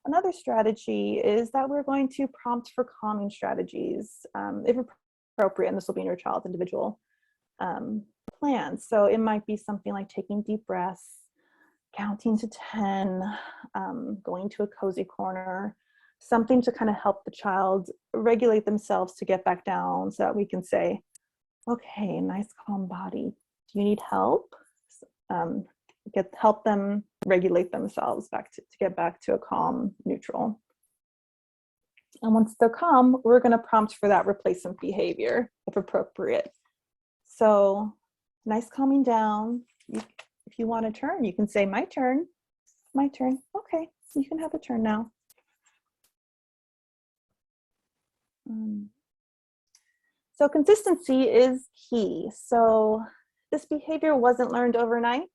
another strategy is that we're going to prompt for calming strategies, if appropriate, and this will be in your child's individual plan. So it might be something like taking deep breaths, counting to 10, going to a cozy corner, something to kind of help the child regulate themselves to get back down, so that we can say, okay, nice calm body. Do you need help? Help them regulate themselves back to get back to a calm, neutral. And once they're calm, we're going to prompt for that replacement behavior if appropriate. So nice calming down. If you want a turn, you can say, my turn, my turn. Okay, you can have a turn now. So consistency is key. So this behavior wasn't learned overnight.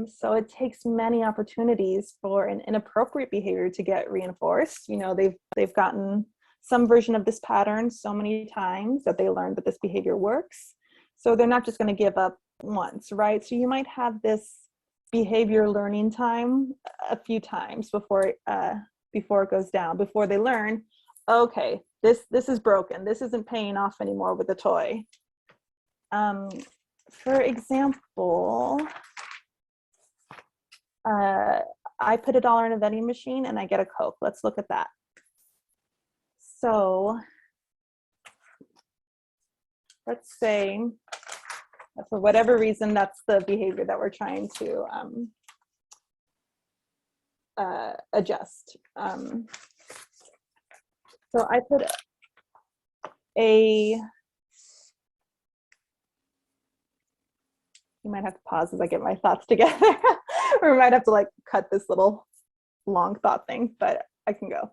So it takes many opportunities for an inappropriate behavior to get reinforced. You know, they've gotten some version of this pattern so many times that they learned that this behavior works. So they're not just going to give up once, right? So you might have this behavior learning time a few times before it goes down, before they learn, okay, this is broken. This isn't paying off anymore with the toy. For example, I put $1 in a vending machine and I get a Coke. Let's look at that. So let's say, for whatever reason, that's the behavior that we're trying to adjust. So I put you might have to pause as I get my thoughts together, or I might have to like cut this little long thought thing, but I can go.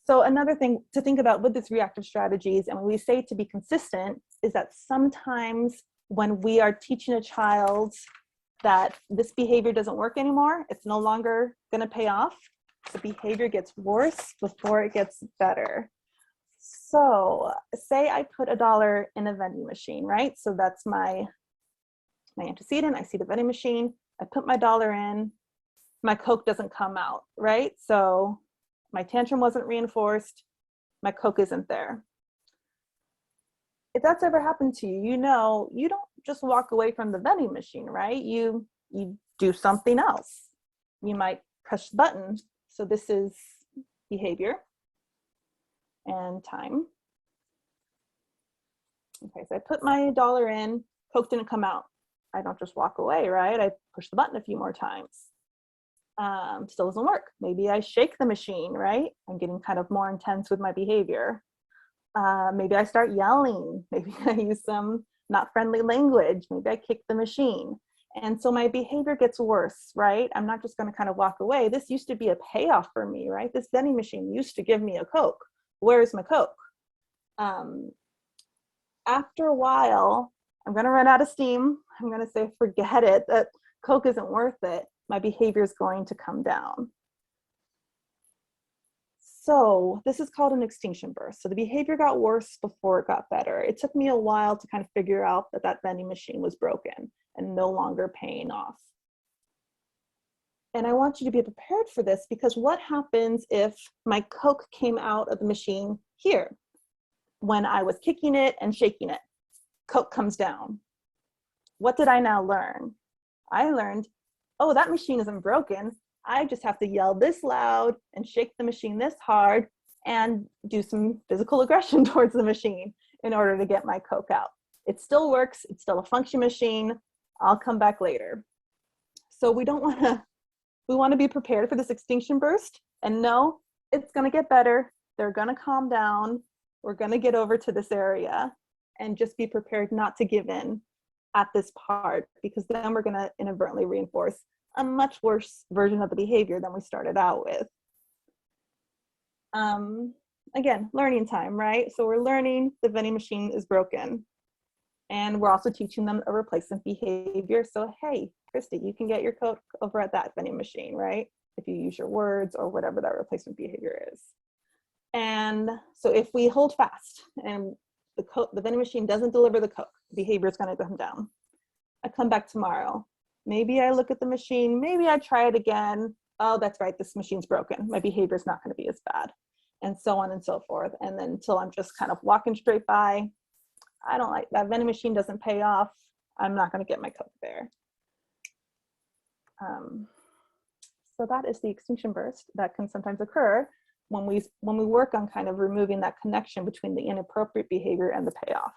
So another thing to think about with this reactive strategies, and when we say to be consistent, is that sometimes when we are teaching a child that this behavior doesn't work anymore, it's no longer going to pay off, the behavior gets worse before it gets better. So say I put $1 in a vending machine, right? So that's my antecedent. I see the vending machine. I put my $1 in. My Coke doesn't come out, right? So my tantrum wasn't reinforced. My Coke isn't there. If that's ever happened to you, you know, you don't just walk away from the vending machine, right? You do something else. You might push the button. So this is behavior and time. Okay, so I put my $1 in, Coke didn't come out. I don't just walk away, right? I push the button a few more times. Still doesn't work. Maybe I shake the machine, right? I'm getting kind of more intense with my behavior. Maybe I start yelling. Maybe I use some not friendly language. Maybe I kick the machine. And so my behavior gets worse, right? I'm not just going to kind of walk away. This used to be a payoff for me, right? This vending machine used to give me a Coke. Where's my Coke? After a while, I'm going to run out of steam. I'm going to say, forget it, that Coke isn't worth it. My behavior is going to come down. So this is called an extinction burst. So the behavior got worse before it got better. It took me a while to kind of figure out that that vending machine was broken and no longer paying off. And I want you to be prepared for this, because what happens if my Coke came out of the machine here? When I was kicking it and shaking it, Coke comes down. What did I now learn? I learned, oh, that machine isn't broken. I just have to yell this loud and shake the machine this hard and do some physical aggression towards the machine in order to get my Coke out. It still works. It's still a function machine. I'll come back later. So we want to be prepared for this extinction burst and know it's going to get better. They're going to calm down. We're going to get over to this area, and just be prepared not to give in at this part, because then we're going to inadvertently reinforce a much worse version of the behavior than we started out with. Again, learning time, right? So we're learning the vending machine is broken, and we're also teaching them a replacement behavior. So, hey, Christy, you can get your Coke over at that vending machine, right? If you use your words or whatever that replacement behavior is. And so if we hold fast and the vending machine doesn't deliver the Coke, the behavior is going to come down. I come back tomorrow. Maybe I look at the machine, maybe I try it again. Oh, that's right, this machine's broken. My behavior is not going to be as bad, and so on and so forth. And then until I'm just kind of walking straight by, I don't like that vending machine, doesn't pay off. I'm not going to get my Coke there. So that is the extinction burst that can sometimes occur when we work on kind of removing that connection between the inappropriate behavior and the payoff.